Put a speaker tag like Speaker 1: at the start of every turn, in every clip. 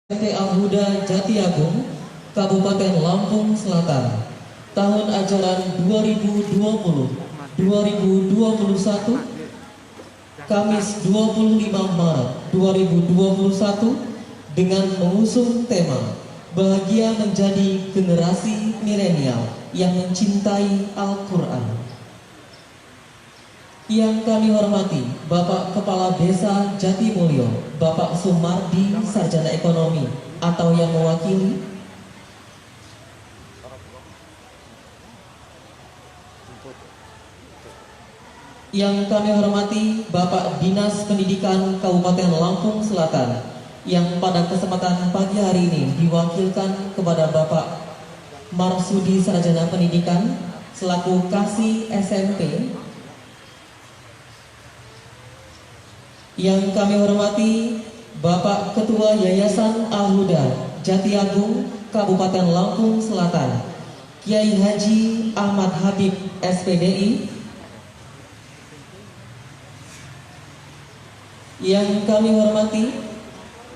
Speaker 1: PT Al-Huda Jatiagung, Kabupaten Lampung Selatan, tahun ajaran 2020-2021, Kamis 25 Maret 2021, dengan mengusung tema Bahagia Menjadi Generasi Milenial yang Mencintai Al-Quran. Yang kami hormati Bapak Kepala Desa Jatimulyo, Bapak Sumardi, Sarjana Ekonomi atau yang mewakili. Yang kami hormati Bapak Dinas Pendidikan Kabupaten Lampung Selatan, yang pada kesempatan pagi hari ini diwakilkan kepada Bapak Marsudi, Sarjana Pendidikan selaku Kasih SMP. Yang kami hormati Bapak Ketua Yayasan Al-Huda Jatiagung, Kabupaten Lampung Selatan, Kiai Haji Ahmad Habib SPDI. Yang kami hormati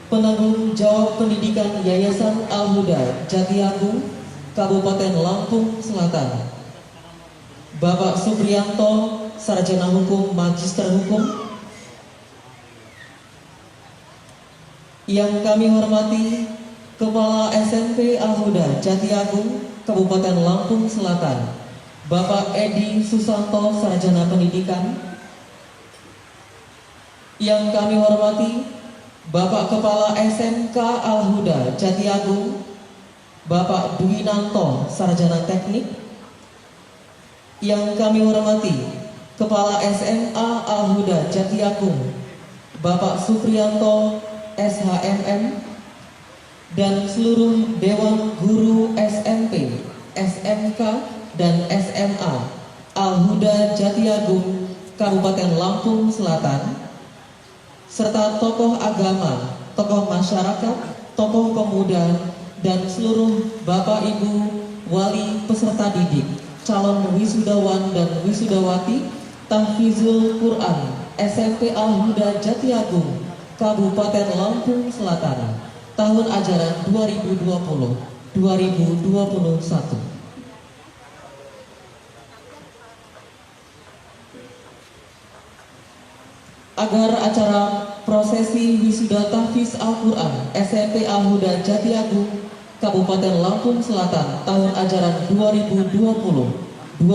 Speaker 1: Penanggung Jawab Pendidikan Yayasan Al-Huda Jatiagung, Kabupaten Lampung Selatan, Bapak Supriyanto, Sarjana Hukum Magister Hukum. Yang kami hormati Kepala SMP Al-Huda Jatiagung, Kabupaten Lampung Selatan, Bapak Edi Susanto, Sarjana Pendidikan. Yang kami hormati Bapak Kepala SMK Al-Huda Jatiagung, Bapak Dwinanto, Sarjana Teknik. Yang kami hormati Kepala SMA Al-Huda Jatiagung, Bapak Supriyanto, SHMM, dan seluruh Dewan Guru SMP, SMK, dan SMA Al-Huda Jatiagung, Kabupaten Lampung Selatan, serta tokoh agama, tokoh masyarakat, tokoh pemuda, dan seluruh Bapak Ibu wali peserta didik, calon wisudawan dan wisudawati Tahfizul Quran SMP Al-Huda Jatiagung, Kabupaten Lampung Selatan, tahun ajaran 2020-2021. Agar acara prosesi wisuda tahfiz Al-Quran SMP Al-Huda Jatiagung, Kabupaten Lampung Selatan, tahun ajaran 2020-2021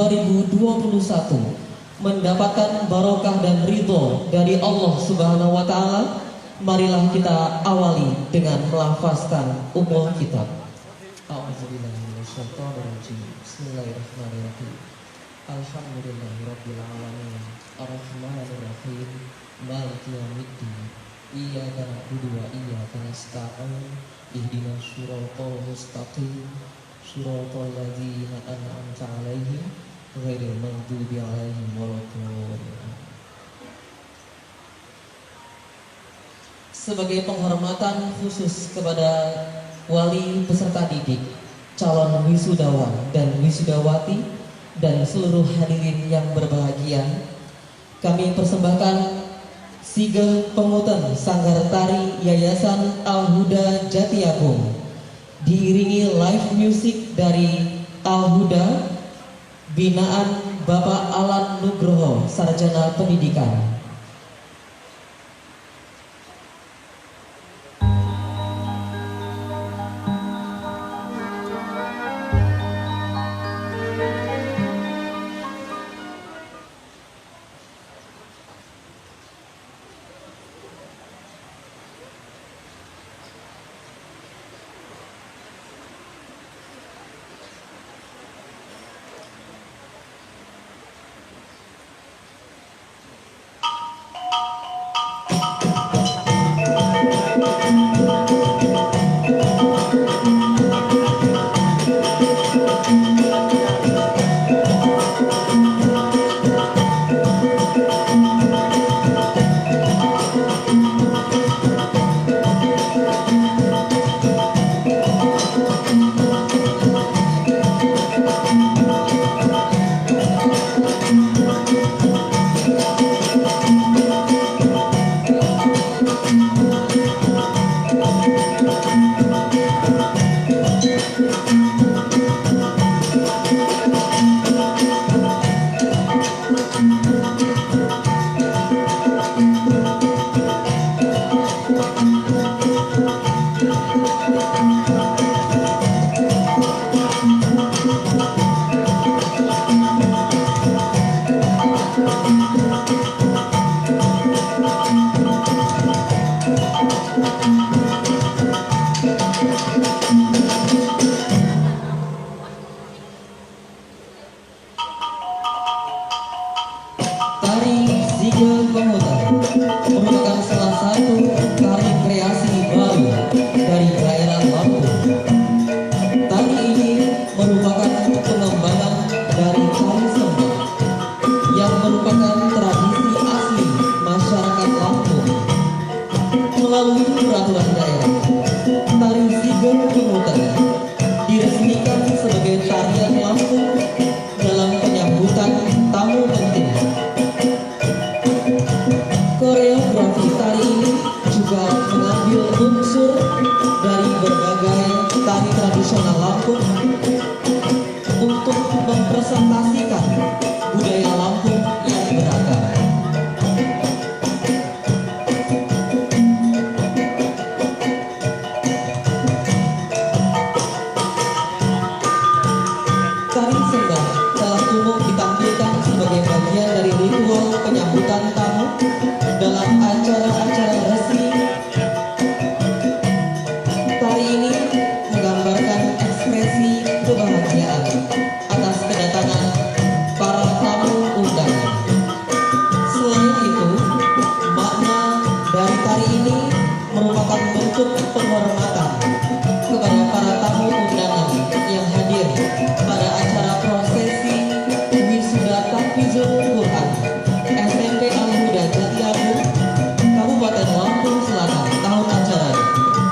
Speaker 1: mendapatkan barokah dan ridho dari Allah Subhanahu wa Ta'ala, marilah kita awali dengan melafazkan ummul kitab. A'udzubillahiminasyaitonirrajim. Bismillahirrahmanirrahim. Alhamdulillahirabbil alamin. Arrahmanirrahim. Maliki yaumiddin. Iyyaka na'budu wa iyyaka nasta'in. Ihdinas shiratal mustaqim. Shiratal ladzina an'amta 'alaihim ghairil maghdubi 'alaihim waladdallin. Sebagai penghormatan khusus kepada wali peserta didik, calon wisudawan dan wisudawati, dan seluruh hadirin yang berbahagia, kami persembahkan Sigeh Penguten Sanggar Tari Yayasan Al-Huda Jatiagung, diiringi live music dari Al-Huda binaan Bapak Alan Nugroho, Sarjana Pendidikan. Tari Siga Pemutar merupakan salah satu tari kreasi baru dari daerah Lampung. Tari ini merupakan pengembangan dari tari sembah yang merupakan tradisi asli masyarakat Lampung. Melalui peraturan daerah, tari Siga Pemutar diresmikan sebagai tarian Lampung dalam penyambutan tamu penting. Koreografi tari ini juga mengambil unsur dari berbagai tari tradisional Lampung untuk mempresentasikan budaya Lampung yang beragam. Tari sembah telah umum ditampilkan sebagai bagian dari ritual penyambutan tamu dalam acara-acara resmi. Tari ini menggambarkan ekspresi kebahagiaan atas kedatangan para tamu undangan. Selain itu, makna dari tari ini merupakan bentuk penghormatan kepada para tamu undangan yang hadir pada acara prosesi wisuda tahfizul Quran SMP Al-Huda Jatiagung, Kabupaten Lampung Selatan, tahun ajaran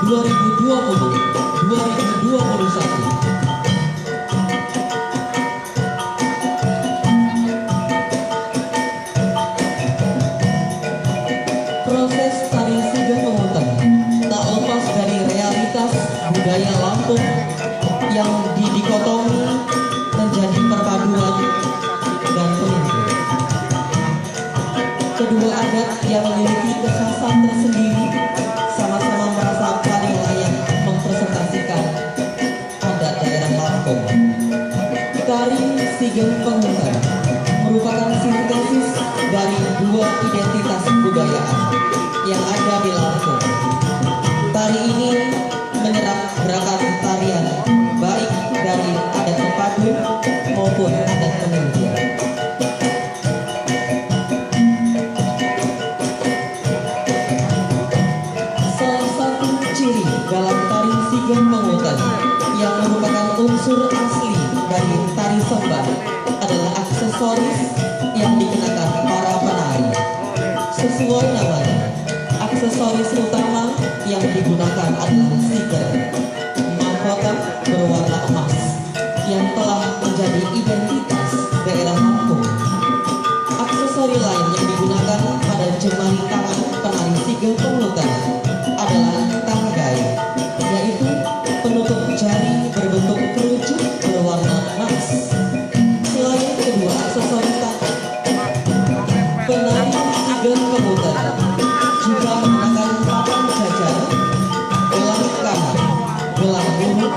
Speaker 1: 2020-2021. Proses tari Siga Pemutar tak lepas dari realitas budaya Lampung yang didikotomi menjadi perpaduan dan penimbun. Kedua adat yang memiliki kekhasan tersendiri sama-sama merasa paling layak mempresentasikan adat daerah Lampung. Tari Siga Pemutar merupakan sintesis dari dua identitas kebudayaan yang ada di Lampung. Tari ini menyerap gerakan tarian baik dari adat Pepadu maupun adat Peninggian. Salah satu ciri dalam tari Siga Pemutar yang merupakan unsur asli dari tari sembah adalah aksesoris yang dikenakan para penari. Sesuai namanya, aksesoris utama yang digunakan adalah sigar, mahkota berwarna emas yang telah menjadi identitas daerah Lampung. Aksesori lain yang digunakan pada jemari tangan penari Siga Pemutar adalah tanggai, yaitu penutup jari berbentuk kerucut berwarna emas. Selain kedua aksesoris tadi, penari Siga Pemutar juga mengenakan papan jajar, gelang kanan, gelang buruk,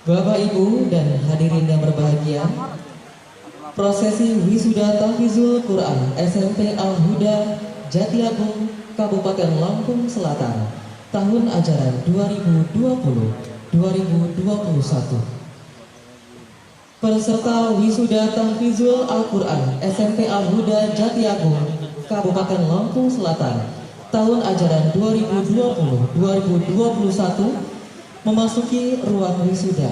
Speaker 1: Bapak, Ibu, dan hadirin yang berbahagia, prosesi wisuda tahfizul Quran SMP Al-Huda Jatiagung, Kabupaten Lampung Selatan, tahun ajaran 2020-2021. Peserta wisuda tahfizul Al-Quran SMP Al-Huda Jatiagung, Kabupaten Lampung Selatan, tahun ajaran 2020-2021 memasuki ruang wisuda.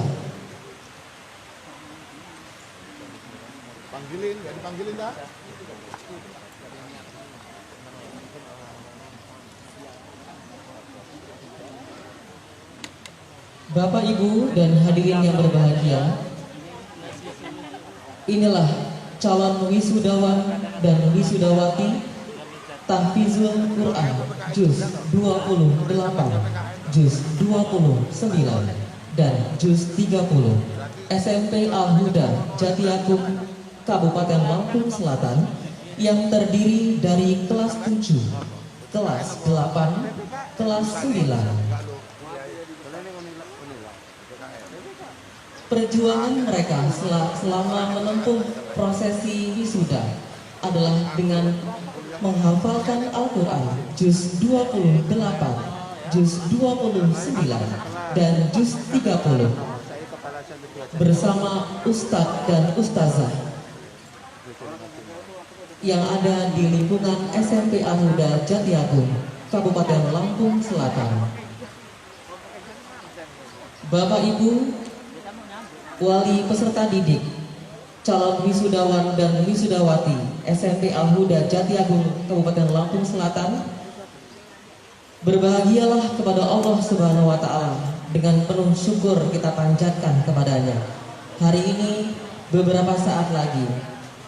Speaker 2: Panggilin, gak dipanggilin dah.
Speaker 1: Bapak, Ibu, dan hadirin yang berbahagia, inilah calon wisudawan dan wisudawati tahfizul Quran juz 28, juz 29, dan juz 30 SMP Al-Huda Jatiagung, Kabupaten Lampung Selatan, yang terdiri dari kelas 7, kelas 8, kelas 9. Perjuangan mereka selama menempuh prosesi wisuda adalah dengan menghafalkan Al-Quran juz 28, juz 29, dan juz 30 bersama Ustadz dan Ustazah yang ada di lingkungan SMP Al-Huda Jatiagung, Kabupaten Lampung Selatan. Bapak, Ibu, wali peserta didik, calon wisudawan dan wisudawati SMP Al-Huda Jatiagung, Kabupaten Lampung Selatan, berbahagialah kepada Allah Subhanahu wa Ta'ala. Dengan penuh syukur kita panjatkan kepadanya. Hari ini, beberapa saat lagi,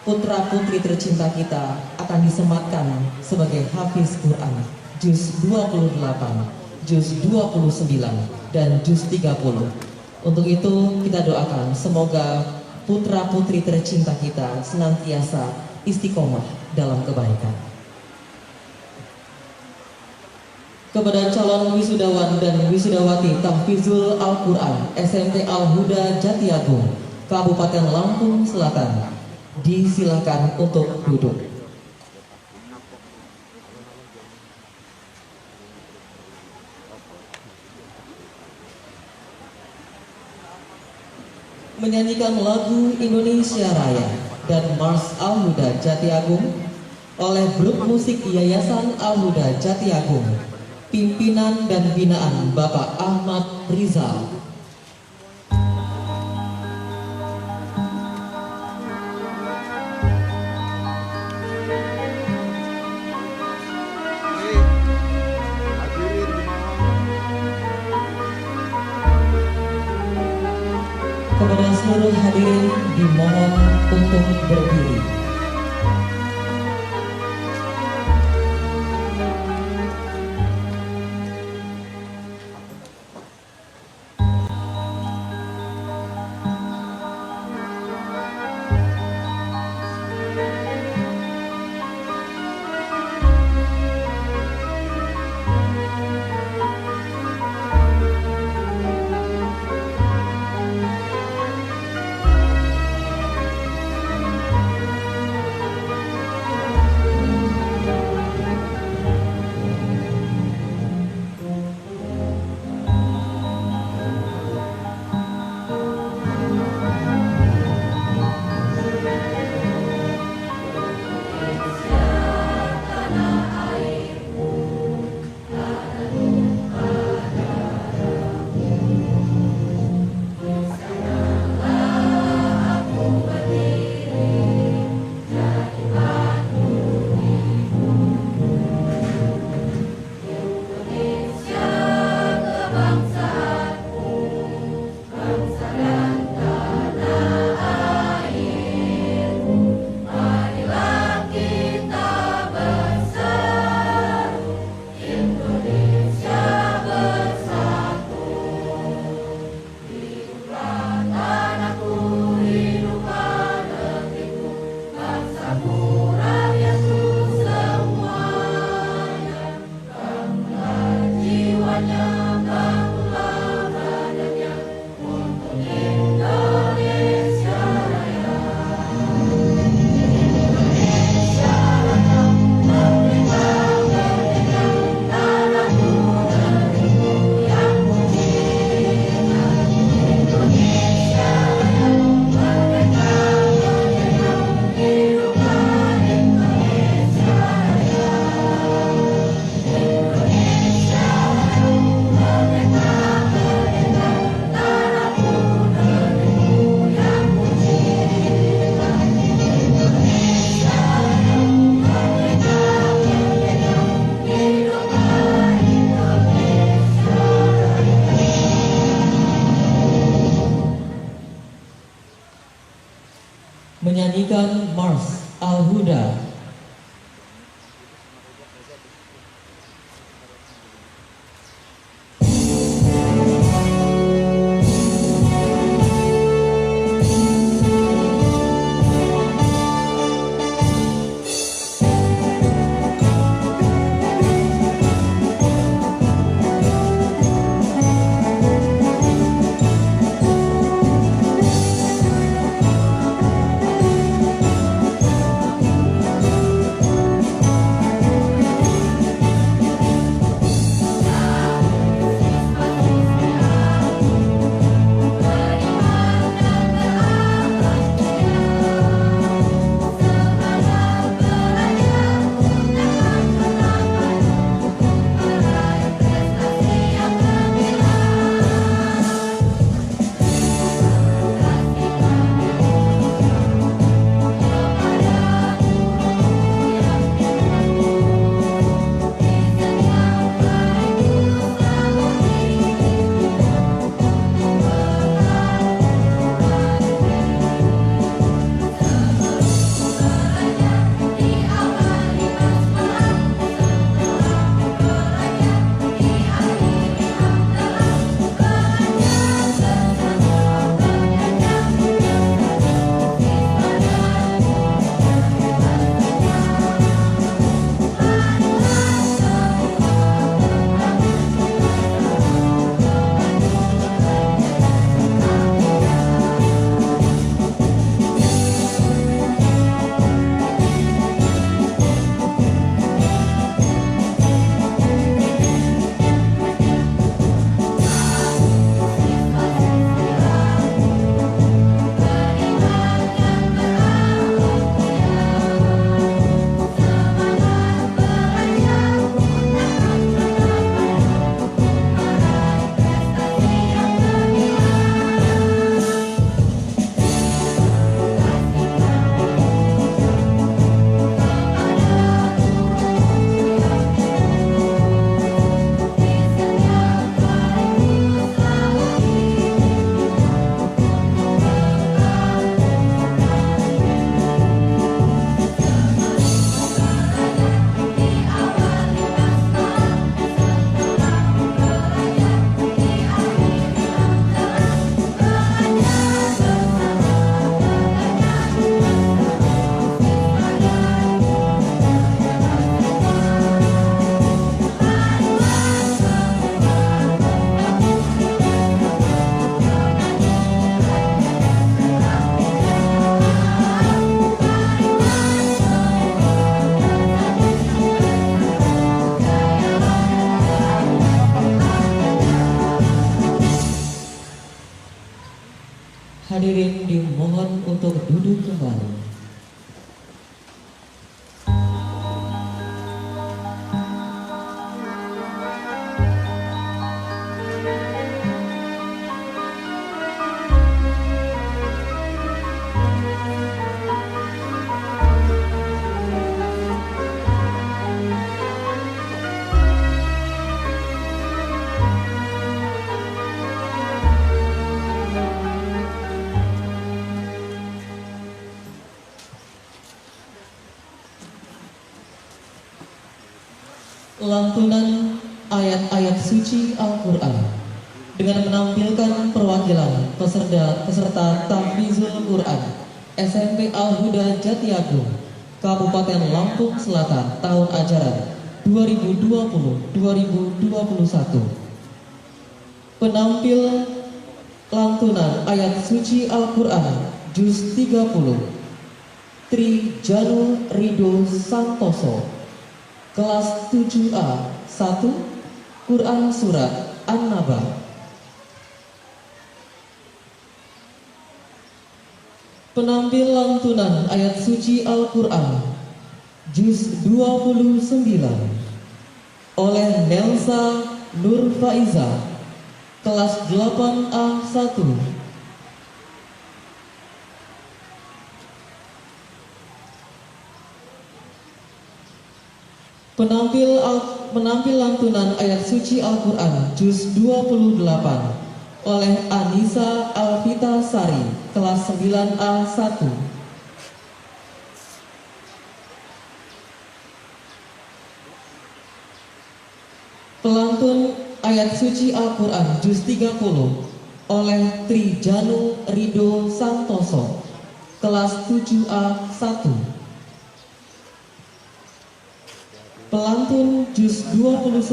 Speaker 1: putra putri tercinta kita akan disematkan sebagai hafiz Quran juz 28, juz 29, dan juz 30. Untuk itu kita doakan semoga putra putri tercinta kita senantiasa istiqomah dalam kebaikan. Kepada calon wisudawan dan wisudawati tahfizul Al-Quran SMP Al-Huda Jatiagung, Kabupaten Lampung Selatan, disilakan untuk duduk. Menyanyikan lagu Indonesia Raya dan Mars Al-Huda Jatiagung oleh grup musik Yayasan Al-Huda Jatiagung, pimpinan dan binaan Bapak Ahmad Rizal. Kepada seluruh hadirin dimohon untuk berdiri. untuk duduk kembali. Lantunan ayat-ayat suci Al-Quran dengan menampilkan perwakilan peserta Tahfizul Quran SMP Al-Huda Jatiagung, Kabupaten Lampung Selatan, tahun ajaran 2020-2021. Penampil lantunan ayat suci Al-Quran Juz 30 Tri Janul Rido Santoso, kelas 7A 1, Quran Surat An-Naba. Penampil lantunan ayat suci Al-Quran Juz 29 oleh Nelsa Nur Faiza, kelas 8A 1. Penampil lantunan ayat suci Al-Quran Juz 28 oleh Anissa Alvita Sari, kelas 9A 1. Pelantun ayat suci Al-Quran Juz 30 oleh Trijanu Rido Santoso, kelas 7A 1. Pelantun Juz 29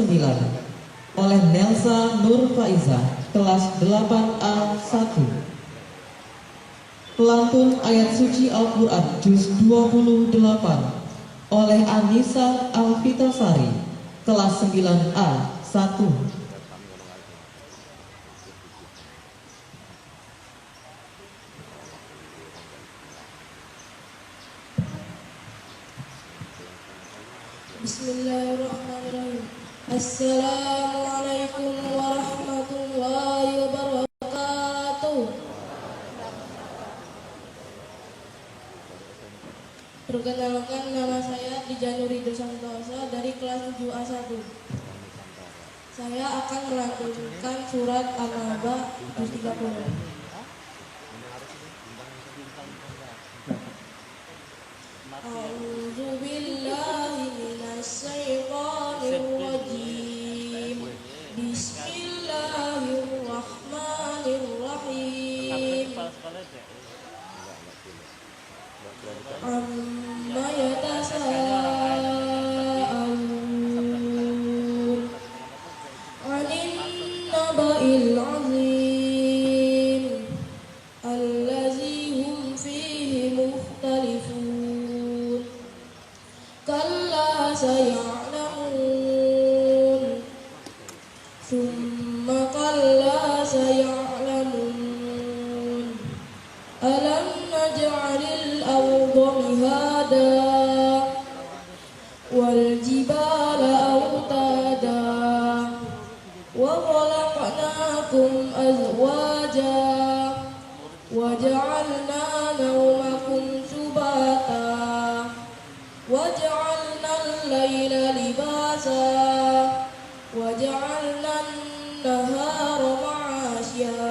Speaker 1: oleh Nelsa Nur Faiza, kelas 8A 1. Pelantun ayat suci Al-Quran Juz 28 oleh Anissa Alvita Sari, kelas 9A 1.
Speaker 2: Bismillahirrahmanirrahim. Assalamualaikum warahmatullahi wabarakatuh. Perkenalkan, nama saya Trijanu Rido Santosa dari kelas 7A1. Saya akan melantunkan surat An-Naba juz 30. A'udzu billahi minasy syaithanir rajim. Bismillahirrahmanirrahim. Amma yatasaalun 'anil naba'il 'azim allazi hum fihi mukhtalifun. Kalla saya'lamun, thumma kalla saya'lamun. Alam naj'alil arda mihada wal jibala awtada wa khalaqnakum azwaja wa ja'alna nawmakum subata wa ja'alna al-laila libasa wa ja'alna an-nahara ma'asya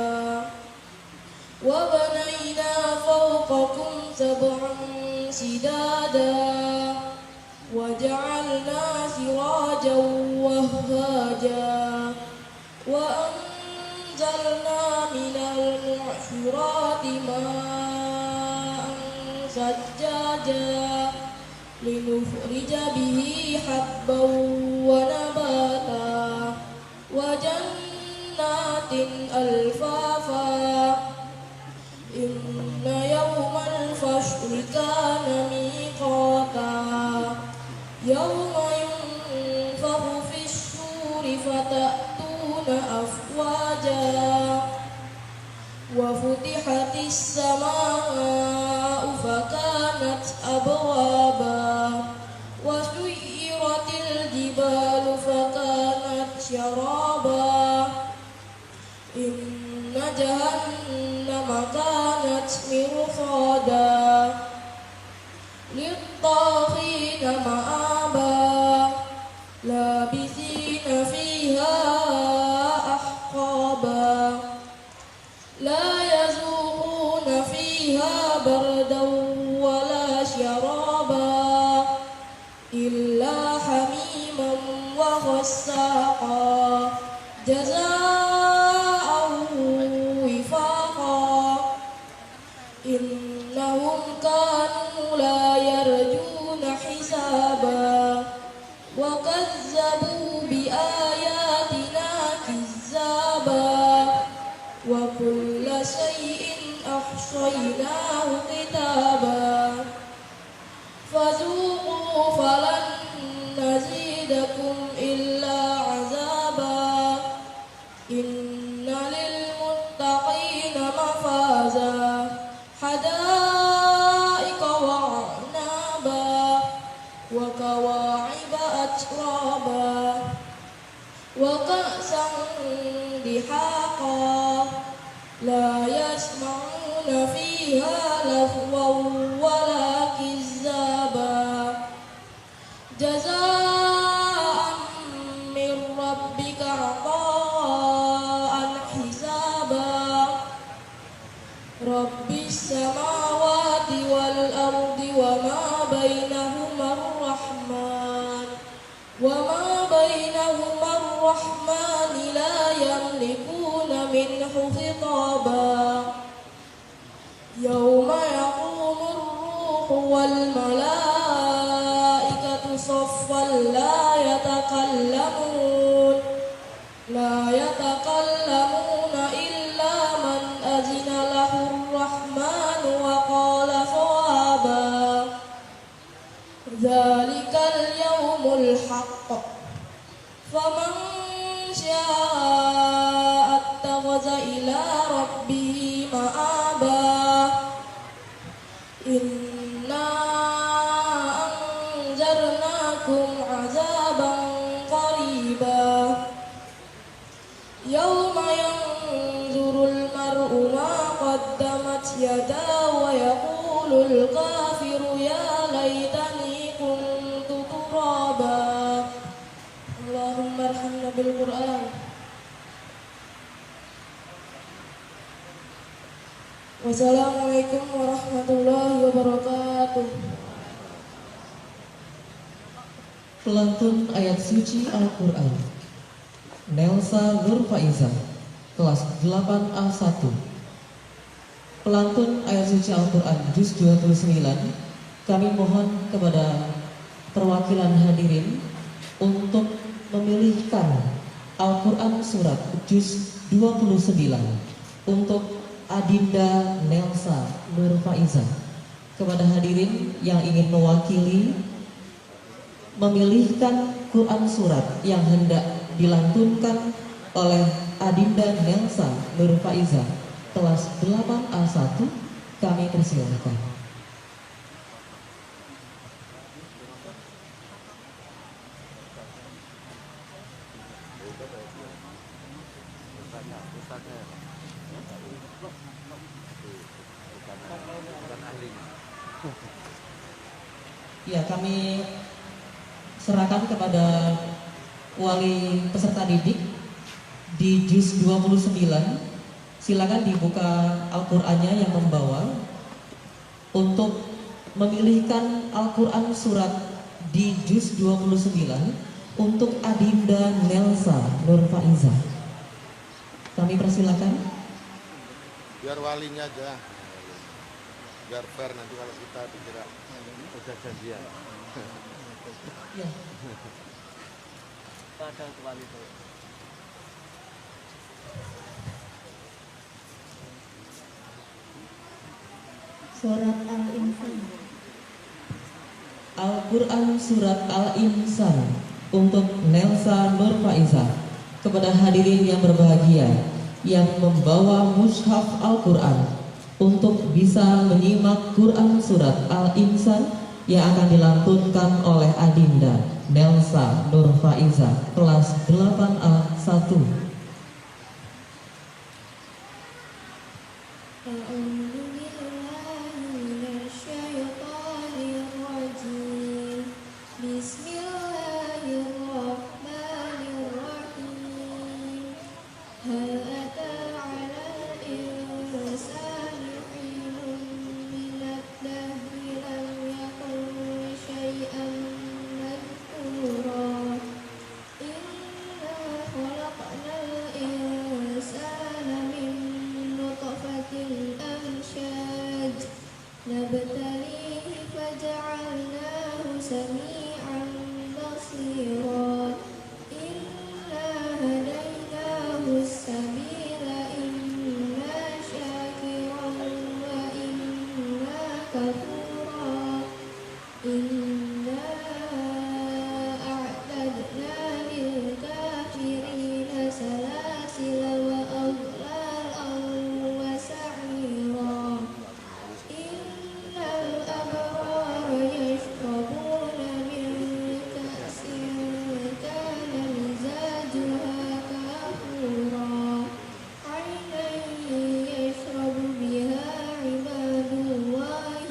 Speaker 2: wa banayna fawqakum sab'an sidada wa ja'alna sirajan wahhaja wa anzalna minal mu'sirati ma'an sajjaja linukhrija bihi habban wa nabata wa jannatin alfafa. Inna yawmal fasli kana miqata yawma yunfakhu fis-suri fata'tuna afwaja وفتحت السماء فكانت أبوابا وسيرت الجبال فكانت شرابا إن جهنم كانت مرصادا للطاغين مآبا لابثين فيها أحقابا لا يذوقون فيها بردا ولا شرابا إلا حميما وغساقا جزاء وفاقا إنهم كانوا لا يرجون حسابا وكذبوا بآياتنا كذابا وكل شيء أحصيناه كتابا فذوقوا فلن نزيدكم إلا عذابا إن للمتقين مفازا حدائق وأعنابا وكواعب أترابا وكأسا دحاقا لا يسمعون فيها لغوا ولا كذابا جزاء من ربك عطاء حسابا رب السماوات والأرض وما بينهما الرحمن لا يملكون منه خطابا يوم يقوم الروح والملائكة صفا لا يتكلمون إلا من أذن له الرحمن وقال صوابا ذلك اليوم الحق فمن شاء اتخذ إلى ربه مآبا إنا أنذرناكم عذابا قريبا يوم ينظر المرء ما قدمت يداه ويقول الكافر يا ليتني كنت ترابا اللهم ارحمنا بالقرآن. Wassalamualaikum warahmatullahi wabarakatuh.
Speaker 1: Pelantun ayat suci Al-Quran Nelsa Nur Faiza, kelas 8A1. Pelantun ayat suci Al-Quran Juz 29. Kami mohon kepada perwakilan hadirin untuk memilihkan Al-Quran surat Juz 29 untuk Adinda Nelsa Nur Faiza. Kepada hadirin yang ingin mewakili memilihkan Quran surat yang hendak dilantunkan oleh Adinda Nelsa Nur Faiza, kelas 8A1, kami persilakan. Ya, kami serahkan kepada wali peserta didik di Juz 29. Silakan dibuka Al-Qur'annya yang membawa untuk memilihkan Al-Qur'an surat di Juz 29 untuk Adinda Nelsa Nur Faiza. Kami persilakan.
Speaker 3: Biar walinya aja, biar fair nanti kalau kita dikira udah janjian.
Speaker 1: Ya.
Speaker 4: Pada wali itu.
Speaker 5: Surat Al-Insan.
Speaker 1: Al-Quran surat Al-Insan untuk Nelsa Nur Faiza. Kepada hadirin yang berbahagia, yang membawa mushaf Al-Quran untuk bisa menyimak Quran surat Al-Insan yang akan dilantunkan oleh Adinda Nelsa Nur Faiza kelas 8A1.
Speaker 2: نبتليه فجعلناه سميعا بصيرا إنا هديناه السبيل إما شاكرا وإما كفورا إنا أعتدنا للكافرين سلاسل وأغلالا وسعيرا إن الأبرار يشربون من كأس كان مزاجها كافورا عينا يشرب بها عباد الله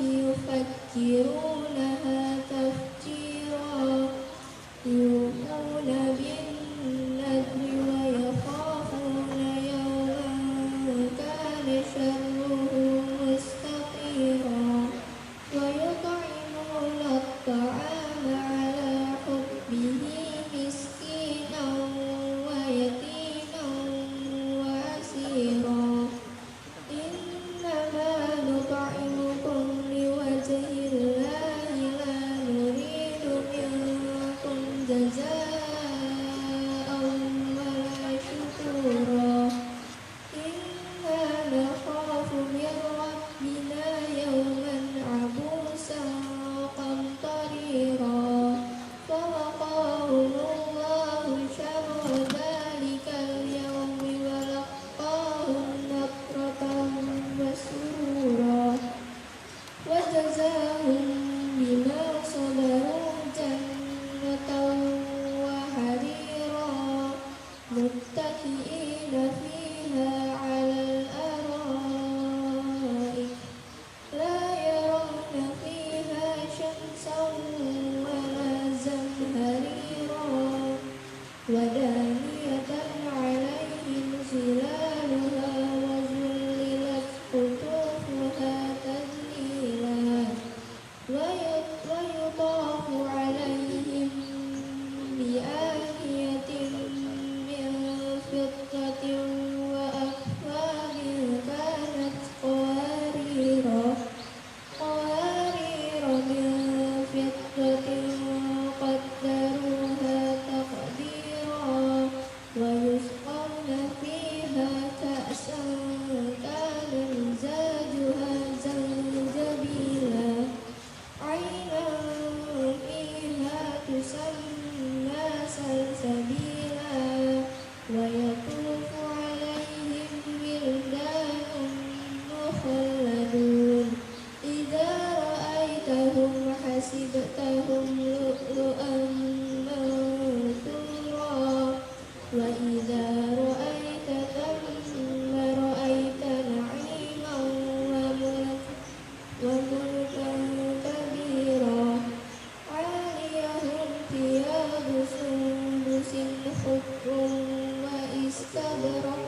Speaker 2: يفجرونها تفجيرا يوفون بالنذر ويخافون يوما كان شره مستطيرا ويطعمون الطعام على حبه مسكينا ويتيما وأسيرا إنما نطعمكم لوجه الله لا نريد منكم جزاء ولا شكورا إنا نخاف من ربنا يوما عبوسا قمطريرا فوقاهم الله شر ذلك اليوم ولقاهم نضرة وسرورا وجزاهم بما صبروا جنة وحريرا متكئين فيها على الأرائك لا يرون فيها شمسا ولا زمهريرا ودانية عليهم ظلالها وذللت قطوفها تذليلا ويطاف عليهم بآنية من فضة وأكواب كانت قوارير من فضة قدروها تقديرا ويسقون فيها كأسا كان مزاجها زنجبيلا عينا فيها تسمى سلسبيلا ويطوف عليهم ولدان مخلدون إذا رأيتهم حسبتهم لؤلؤا منثورا وإذا رأيت ثم رأيت نعيما وملكا كبيرا عاليهم ثياب سندس خضر واستبرق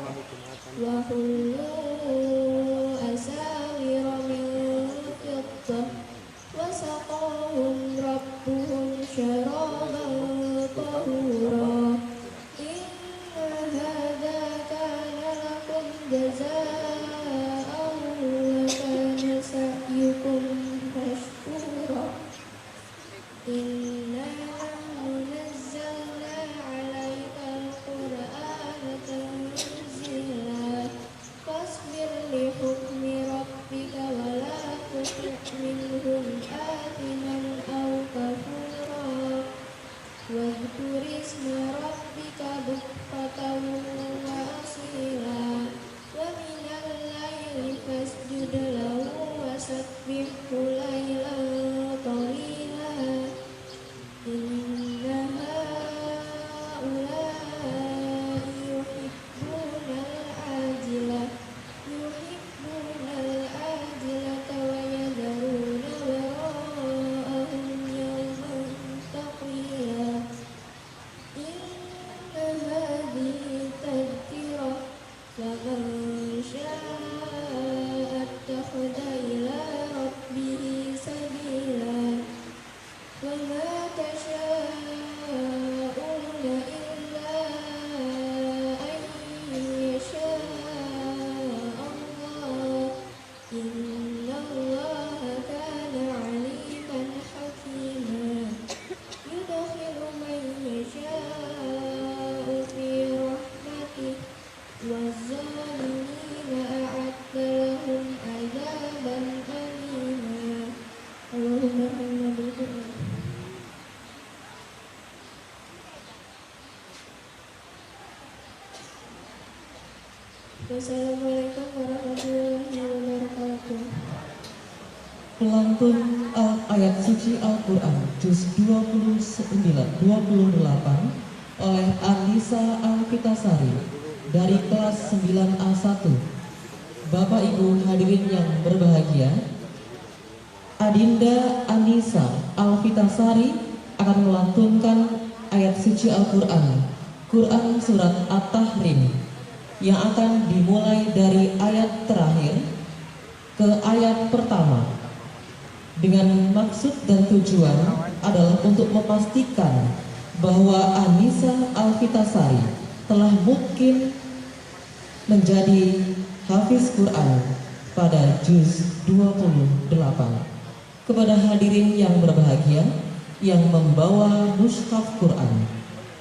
Speaker 2: وحلوا أساور من فضة وسقاهم ربهم شرابا طهورا إن هذا كان لكم جزاء وكان سعيكم مشكورا إنا نحن نزلنا عليك القرآن تنزيلا فاصبر لحكم ربك ولا تطع منهم آثما أو كفورا واذكر اسم ربك بكرة وأصيلا فسبحه ليلا طويلا إن هؤلاء يحبون العاجلة ويذرون وراءهم يوما ثقيلا إن هذه تذكرة فمن شاء اتخذ إلى ربه سبيلا وما تشاءون إلا أن يشاء الله إن الله كان عليما حكيما يدخل من يشاء في رحمته والظالمين أعد لهم عذابا أليما اللهم آمنا بالقرآن. Wassalamualaikum warahmatullahi wabarakatuh.
Speaker 1: Pelantun ayat suci Al-Quran Juz 28 oleh Anissa Alfitasari dari kelas 9A1. Bapak Ibu hadirin yang berbahagia, Adinda Anissa Alfitasari akan melantunkan ayat suci Al-Quran Quran Surat At-Tahrim yang akan dimulai dari ayat terakhir ke ayat pertama, dengan maksud dan tujuan adalah untuk memastikan bahwa Anissa Alfitasari telah mungkin menjadi hafiz Quran pada juz 28. Kepada hadirin yang berbahagia yang membawa mushaf Quran,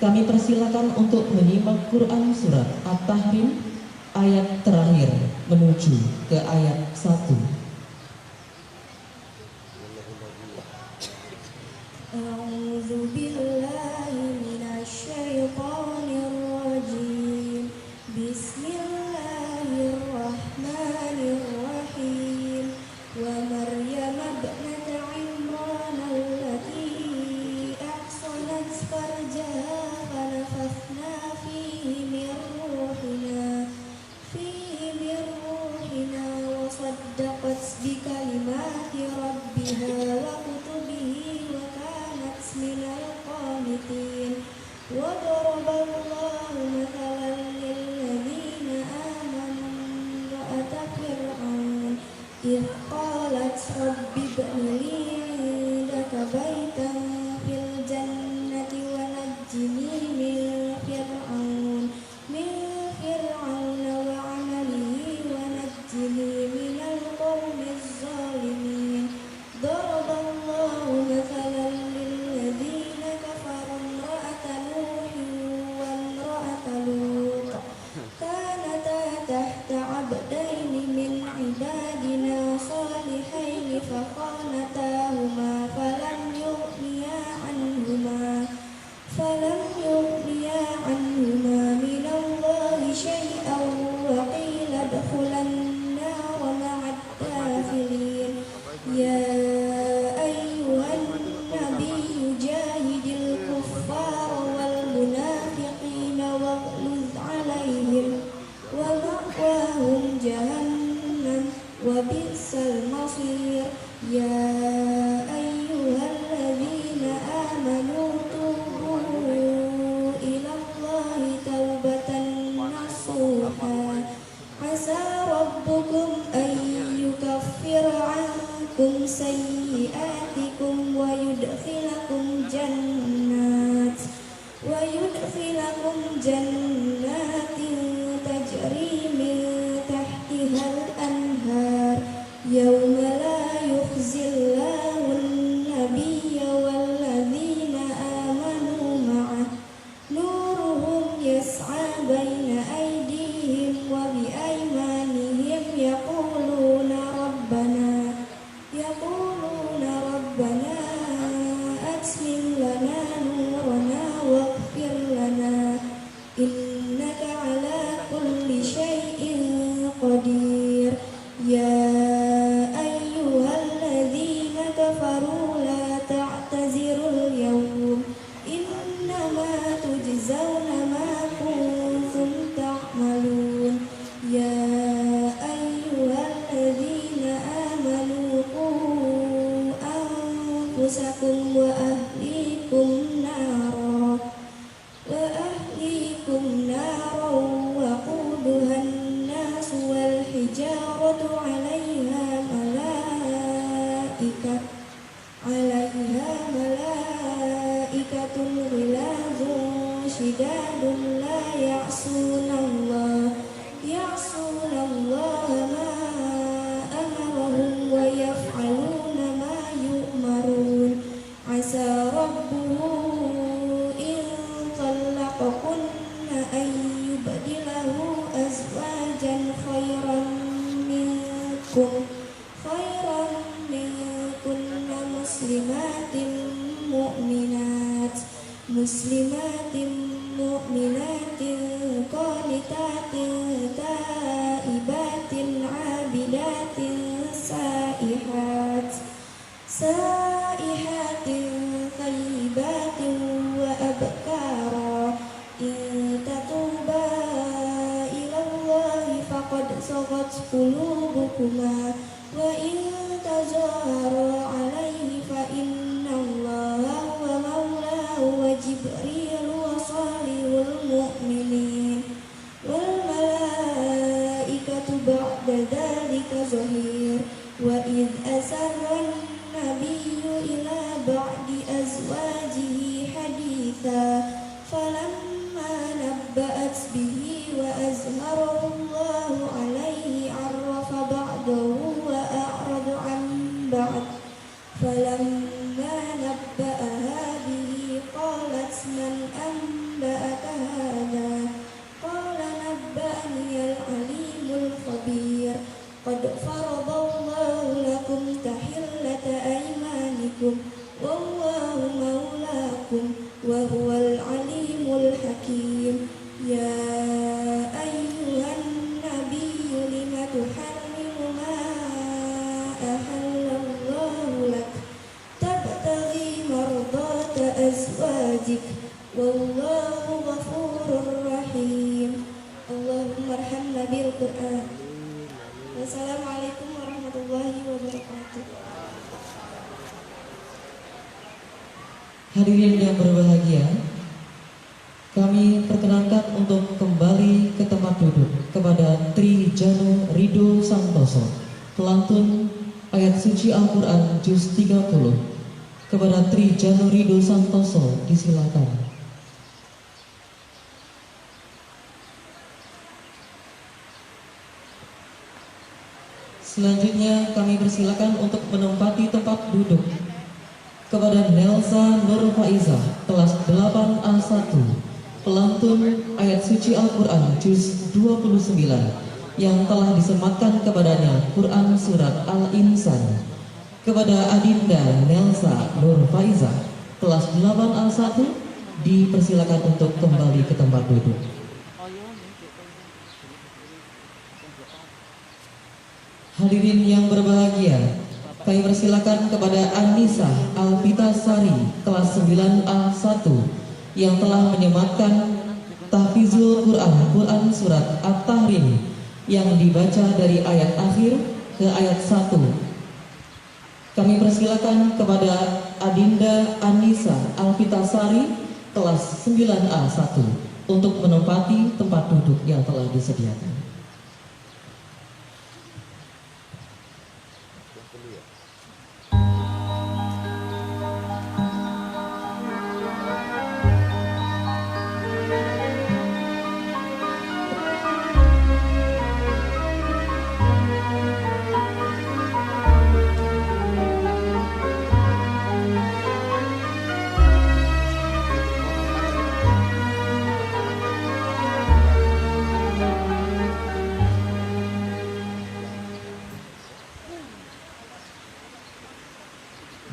Speaker 1: kami persilakan untuk menyimak Quran Surat At-Tahrim ayat terakhir menuju ke ayat 1.
Speaker 2: أعوذ بالله من الشيطان الرجيم بسم الله الرحمن الرحيم ومريم ابنة عمران التي أحصنت فرجها فنفخنا فيه من روحنا وصدقت بكلمات ربها وكتبه وكانت من القانتين وضرب الله مثلا للذين آمنوا امرأة فرعون إذ قالت رب ابن لي عندك بيتا في الجنة ونجني من فرعون وعمله ونجني من القوم الظالمين ضرب الله مثلا للذين كفروا امرأة نوح وامرأة لوط كانتا تحت عبدين من عبادنا صالحين فخانتاهما فلم يغنيا عنهما من الله شيئا وقيل ادخلا النار مع الداخلين يا أيها النبي جاهد الكفار والمنافقين واغلظ عليهم ومأواهم جهنم وبئس المصير يا أيها الذين آمنوا توبوا إلى الله توبة نصوحا عسى ربكم أن يكفر عنكم سيئاتكم ويدخلكم جنات تجري من تحتها الأنهار يوم لا يخزي الله النبي والذين آمنوا معه نورهم يسعى بين أيديهم وبأيمانهم يقولون ربنا أتمم لنا نورنا واغفر لنا إنك شداد لا يعصون الله ما أمرهم ويفعلون ما يؤمرون عسى ربه إن طلقكن أن يبدله أزواجا خيرا منكن مسلمات مؤمنات قانتات تائبات عابدات سائحات طيبات وأبكارا إن تتوبا إلى الله فقد صغت قلوبكما وإن تظاهرا عليه فإن الله هو مولاه وجبريل وصالح المؤمنين والملائكة بعد ذلك ظهير وإذ أسر النبي إلى بعض أزواجه حديثا فلما نبأت به وأزهره الله عليه عرف بعضه وأعرض عن بعض فلما نبأها به قالت من أنبأك هذا قال نبأني العليم الخبير قد فرض الله لكم تحلة أيمانكم والله مولاكم وهو العليم الحكيم يا أيها النبي لم تحرم ما أحل الله لك تبتغي مرضات أزواجك والله غفور رحيم اللهم ارحمنا بالقرآن. Wassalamualaikum warahmatullahi wabarakatuh.
Speaker 1: Hadirin yang berbahagia, kami perkenankan untuk kembali ke tempat duduk kepada Tri Jano Rido Santoso, pelantun ayat suci Al-Quran juz 30. Kepada Tri Jano Rido Santoso disilakan. Selanjutnya kami persilakan untuk menempati tempat duduk kepada Nelsa Nur Faiza, kelas 8A1, pelantun ayat suci Al-Quran juz 29 yang telah disematkan kepadanya Quran surat Al-Insan. Kepada Adinda Nelsa Nur Faiza, kelas 8A1, dipersilakan untuk kembali ke tempat duduk. Hadirin yang berbahagia, kami persilakan kepada Anissa Alpitasari, kelas 9A1, yang telah menyematkan Tahfizul Quran surat At-Tahrim yang dibaca dari ayat akhir ke ayat 1. Kami persilakan kepada Adinda Anissa Alpitasari, kelas 9A1, untuk menempati tempat duduk yang telah disediakan.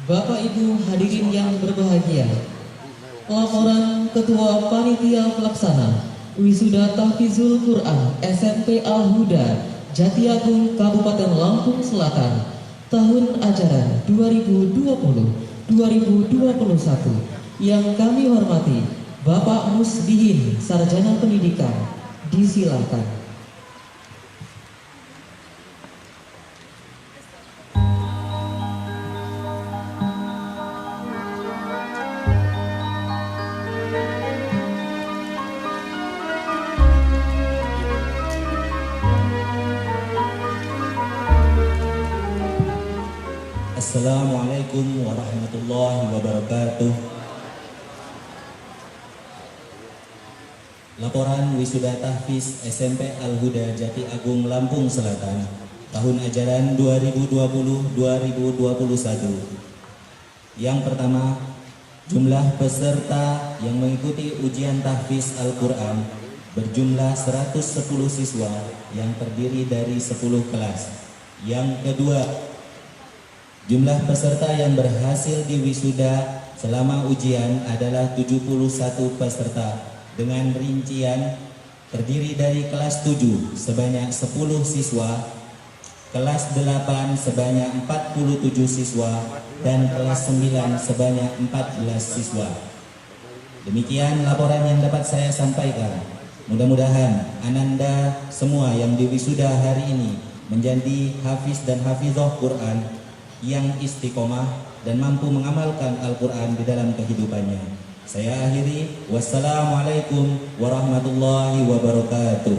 Speaker 1: Bapak Ibu hadirin yang berbahagia, laporan Ketua Panitia Pelaksana Wisuda Tahfizul Quran SMP Al-Huda Jatiagung Kabupaten Lampung Selatan tahun ajaran 2020-2021 yang kami hormati Bapak Musbihin Sarjana Pendidikan, disilakan.
Speaker 4: Assalamualaikum warahmatullahi wabarakatuh. Laporan wisuda tahfiz SMP Al-Huda Jati Agung Lampung Selatan tahun ajaran 2020-2021. Yang pertama, jumlah peserta yang mengikuti ujian tahfiz Al-Quran berjumlah 110 siswa yang terdiri dari 10 kelas. Yang kedua, jumlah peserta yang berhasil diwisuda selama ujian adalah 71 peserta dengan rincian terdiri dari kelas 7 sebanyak 10 siswa, kelas 8 sebanyak 47 siswa, dan kelas 9 sebanyak 14 siswa. Demikian laporan yang dapat saya sampaikan. Mudah-mudahan ananda semua yang diwisuda hari ini menjadi hafiz dan hafizah Quran yang istiqomah dan mampu mengamalkan Al-Quran di dalam kehidupannya. Saya akhiri, wassalamualaikum warahmatullahi wabarakatuh.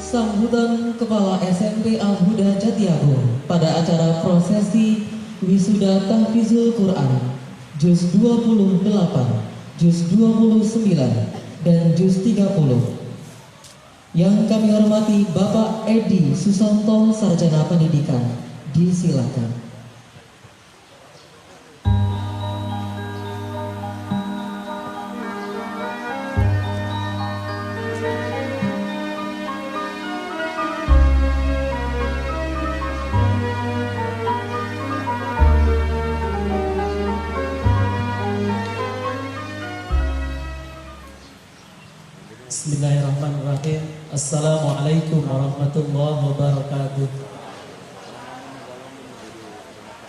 Speaker 1: Sambutan Kepala SMP Al-Huda Jati Agung pada acara prosesi wisuda tahfizul Quran juz 28, juz 29, dan juz 30. Yang kami hormati Bapak Edi Susanto, Sarjana Pendidikan, disilakan.
Speaker 6: Bismillahirrahmanirrahim. Assalamualaikum warahmatullahi wabarakatuh.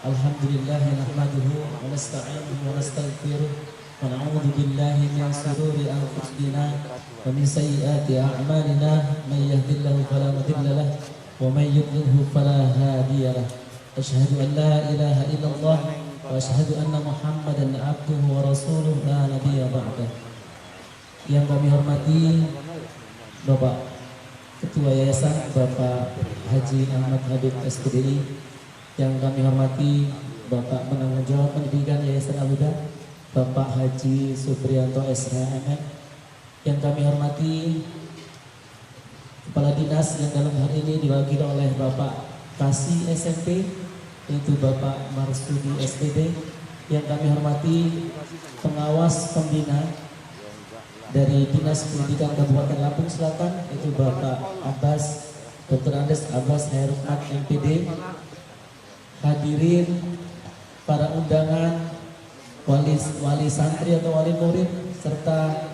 Speaker 6: Alhamdulillah nahmaduhu wa nasta'inuhu wa nastaghfiruh wa na'udzu billahi min shururi anfusina wa min sayyiati a'malina may yahdihillahu fala mudilla lahu wa may yudlilhu fala hadiya lahu. Asyhadu an la ilaha illallah wa asyhadu anna Muhammadan abduhu wa rasuluh la nabiyya ba'dahu. Yang kami hormati Bapak Ketua Yayasan Bapak Haji Ahmad Habib SPDI, yang kami hormati Bapak Penanggung Jawab Pendidikan Yayasan Al-Huda Bapak Haji Supriyanto SHMM, yang kami hormati Kepala Dinas yang dalam hal ini diwakili oleh Bapak Kasih SMP yaitu Bapak Marsudi SPD, yang kami hormati pengawas pembina dari Dinas Pendidikan Kabupaten Lampung Selatan itu Bapak Abbas, Dr. Andes Abbas Hermat MPD, hadirin para undangan, wali santri atau wali murid, serta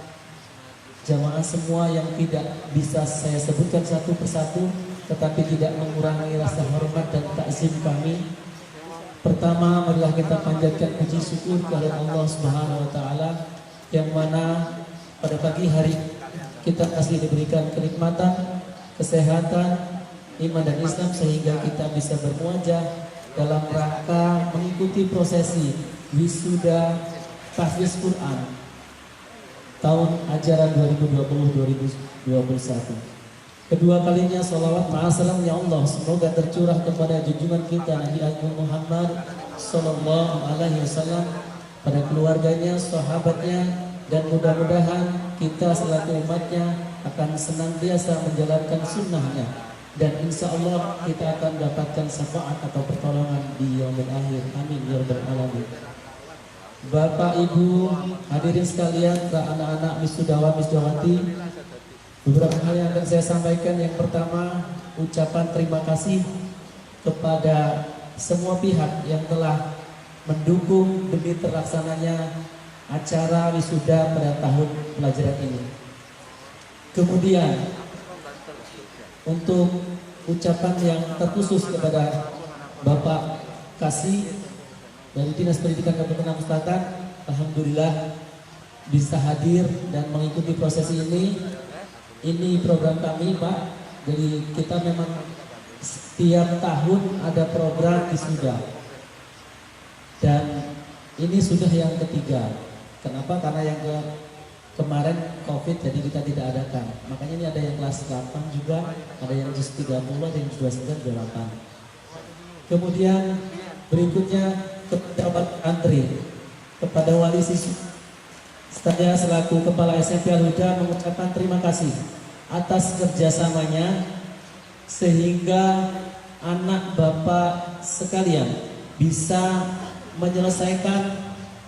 Speaker 6: jamaah semua yang tidak bisa saya sebutkan satu persatu, tetapi tidak mengurangi rasa hormat dan takzim kami. Pertama, marilah kita panjatkan puji syukur kepada Allah Subhanahu wa taala yang mana pada pagi hari kita masih diberikan kenikmatan, kesehatan, iman dan Islam sehingga kita bisa bermuajah dalam rangka mengikuti prosesi wisuda tahfiz Quran tahun ajaran 2020-2021. Kedua kalinya salawat ma'asalam ya Allah semoga tercurah kepada junjungan kita Nabi Agung Muhammad sallallahu alaihi wasallam, pada keluarganya, sahabatnya, dan mudah-mudahan kita selaku umatnya akan senantiasa menjalankan sunnahnya, dan insya Allah kita akan dapatkan syafaat atau pertolongan di yaumil akhir. Amin ya rabbal alamin. Bapak Ibu hadirin sekalian, anak-anak wisudawan wisudawati, beberapa hal yang akan saya sampaikan. Yang pertama, ucapan terima kasih kepada semua pihak yang telah mendukung demi terlaksananya acara wisuda pada tahun pelajaran ini. Kemudian untuk ucapan yang terkhusus kepada Bapak Kasih dari Dinas Pendidikan Kabupaten Lampung Selatan, alhamdulillah bisa hadir dan mengikuti prosesi ini. Ini program kami, Pak. Jadi kita memang setiap tahun ada program wisuda, dan ini sudah yang ketiga. Kenapa? Karena yang kemarin COVID jadi kita tidak adakan. Makanya ini ada yang kelas 8 juga, ada yang juz 30, ada yang juz 29, 28. Kemudian berikutnya kepada antri, kepada wali siswa. Saya selaku Kepala SMP Al-Huda mengucapkan terima kasih atas kerjasamanya sehingga anak bapak sekalian bisa menyelesaikan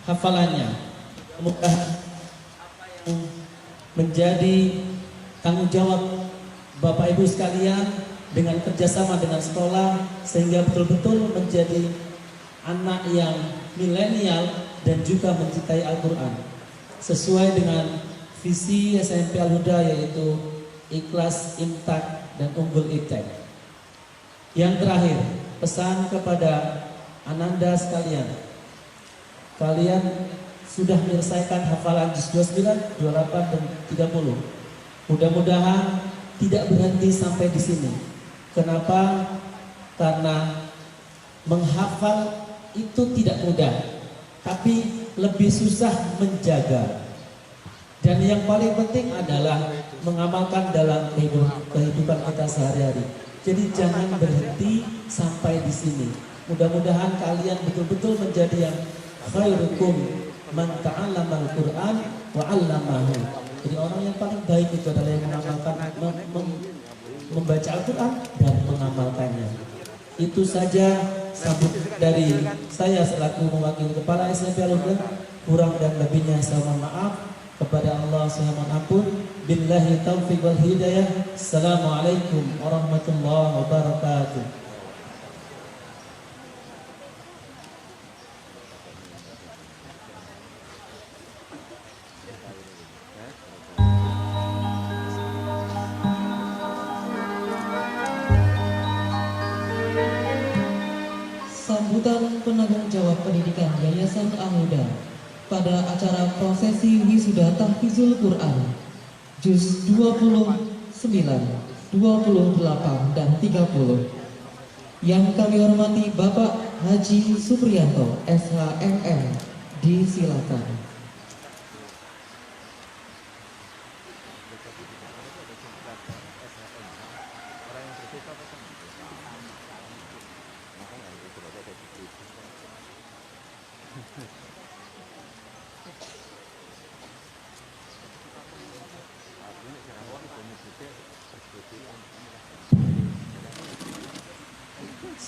Speaker 6: hafalannya. Mudah-mudahan menjadi tanggung jawab bapak ibu sekalian dengan kerjasama dengan sekolah sehingga betul-betul menjadi anak yang milenial dan juga mencintai Al-Quran sesuai dengan visi SMP Al-Huda, yaitu ikhlas, imtak, dan unggul iptek. Yang terakhir, pesan kepada ananda sekalian, kalian sudah menyelesaikan hafalan juz 29, 28, dan 30. Mudah-mudahan tidak berhenti sampai di sini. Kenapa? Karena menghafal itu tidak mudah, tapi lebih susah menjaga. Dan yang paling penting adalah mengamalkan dalam kehidupan kita sehari-hari. Jadi jangan berhenti sampai di sini. Mudah-mudahan kalian betul-betul menjadi yang khairukum man ta'allama al-Qur'an wa 'allamahu. Jadi orang yang paling baik itu adalah yang mengamalkan, membaca Al-Quran dan mengamalkannya. Itu saja sambut dari saya selaku mewakili Kepala SMP Al-Huda. Kurang dan lebihnya saya mohon maaf. Kepada Allah saya mohon ampun. Billahi taufiq wal hidayah. Assalamualaikum warahmatullahi wabarakatuh.
Speaker 1: Sambutan penanggung jawab pendidikan Yayasan Al-Huda pada acara prosesi wisuda tahfizul Quran juz 29, 28, dan 30. Yang kami hormati Bapak Haji Supriyanto, SHMM, disilakan.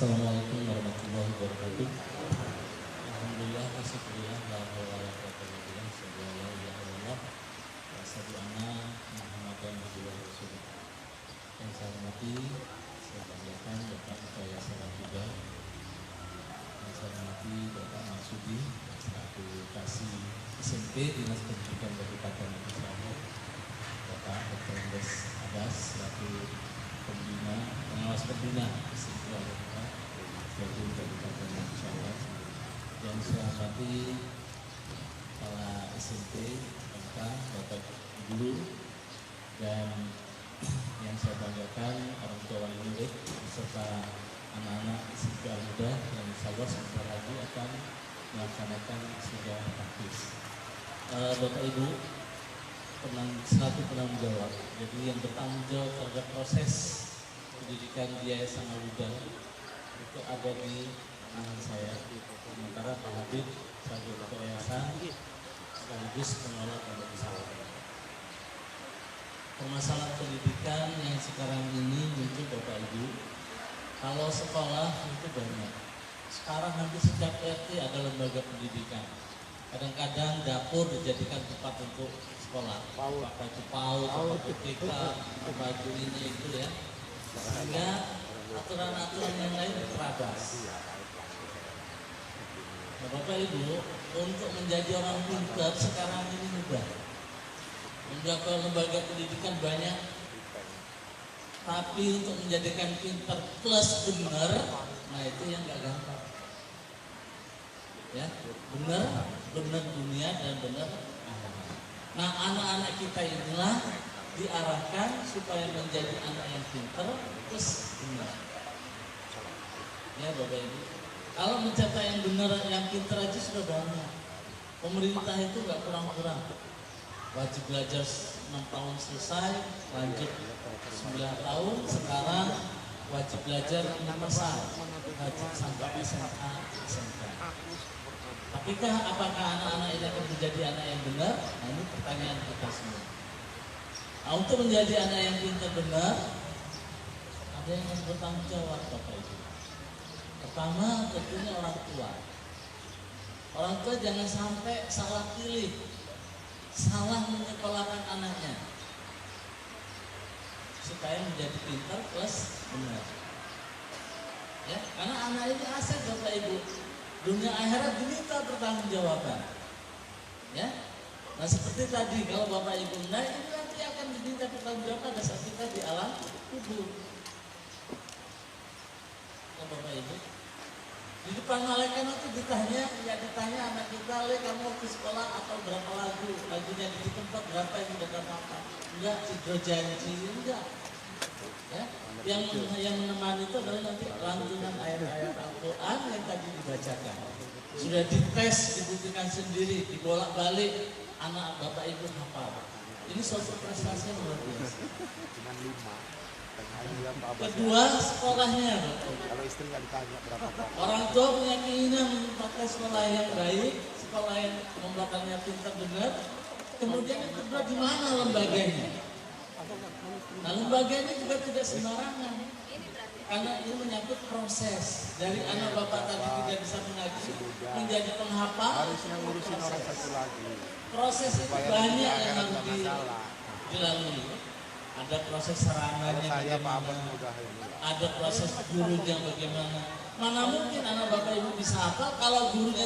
Speaker 7: Assalamualaikum warahmatullahi wabarakatuh. Alhamdulillah wa syukurillah la haula wa la quwwata illa billah la ilaha illallah wa asyhadu anna Muhammadan abduhu wa rasuluh. Yang saya hormati, saya banggakan Bapak Ketua Yayasan Al-Huda. Yang saya hormati Bapak Marsudi selaku Kasih SMP Dinas Pendidikan Kabupaten Cirebon. Bapak Dr. Andes Abbas selaku pengawas pembina SMP Al-Huda dari Kabupaten Cirebon. Yang saya hormati kepala SMP, Bapak Guru, dan yang saya banggakan orang tua wali murid beserta anak-anak SMP Al-Huda yang insyaallah sebentar lagi akan melaksanakan wisuda tahfiz. Bapak Ibu, satu penanggung jawab, jadi yang bertanggung jawab terhadap proses pendidikan di Yayasan Al-Huda itu ada di tangan saya. Sementara Pak Habib sebagai ketua yayasan sekaligus pengelola pondok pesantren. Permasalahan pendidikan yang sekarang ini muncul Bapak Ibu, kalau sekolah itu banyak. Sekarang hampir setiap RT ada lembaga pendidikan. Kadang-kadang dapur dijadikan tempat untuk sekolah, baju PAUD, baju TK, baju ini itu ya, sehingga aturan-aturan yang lain terabas. Nah, Bapak Ibu, untuk menjadi orang pintar sekarang ini mudah. Menjaga lembaga pendidikan banyak, tapi untuk menjadikan pintar plus benar, nah itu yang gak gampang. Ya, benar dunia dan benar akhirat. Nah, anak-anak kita inilah diarahkan supaya menjadi anak yang pintar plus benar. Ya Bapak Ibu, kalau mencapai yang benar, yang pintar aja sudah banyak. Pemerintah itu nggak kurang-kurang. Wajib belajar 6 tahun selesai, lanjut 9 tahun, sekarang wajib belajar 5 tahun, wajib sampai SMA, SMK. Apakah anak-anak ini akan menjadi anak yang benar? Nah, ini pertanyaan kita semua. Nah, untuk menjadi anak yang pintar benar, ada yang harus bertanggung jawab, Bapak Ibu. Pertama, tentunya orang tua. Orang tua jangan sampai salah pilih, salah menyekolahkan anaknya, supaya menjadi pintar plus benar. Ya, karena anak ini aset, Bapak Ibu. Dunia akhirat diminta pertanggungjawaban. Ya, nah seperti tadi kalau Bapak Ibu naik ini nanti akan diminta pertanggungjawaban pada saat kita di alam kubur. Ya, Bapak Ibu. Di depan malaikat itu ditanya anak kita, Le kamu waktu sekolah atau berapa lagunya di tempat berapa yang udah apa? Enggak, cidro janji enggak. Ya, yang menemani itu adalah nanti lantunan ayat-ayat Al-Quran yang tadi dibacakan. Sudah dites, dibuktikan sendiri, dibolak-balik, anak Bapak Ibu hafal. Ini suatu prestasi yang luar biasa.
Speaker 3: Cuma 5.
Speaker 7: Kedua, sekolahnya.
Speaker 3: Kalau istri nggak ditanya berapa Pak.
Speaker 7: Orang tua punya keinginan pakai sekolah yang baik, sekolah yang membuatnya pintar benar. Kemudian yang kedua, di mana lembaganya? Nah, lembaganya juga tidak sembarangan, karena ini menyangkut proses dari anak bapak tadi tidak bisa mengaji menjadi penghafal.
Speaker 3: Harusnya ngurusin orang satu lagi.
Speaker 7: Proses itu banyak yang harus dilalui. Ada proses serangannya bagaimana, ada proses gurunya bagaimana. Mana mungkin anak bapak ibu bisa hafal kalau gurunya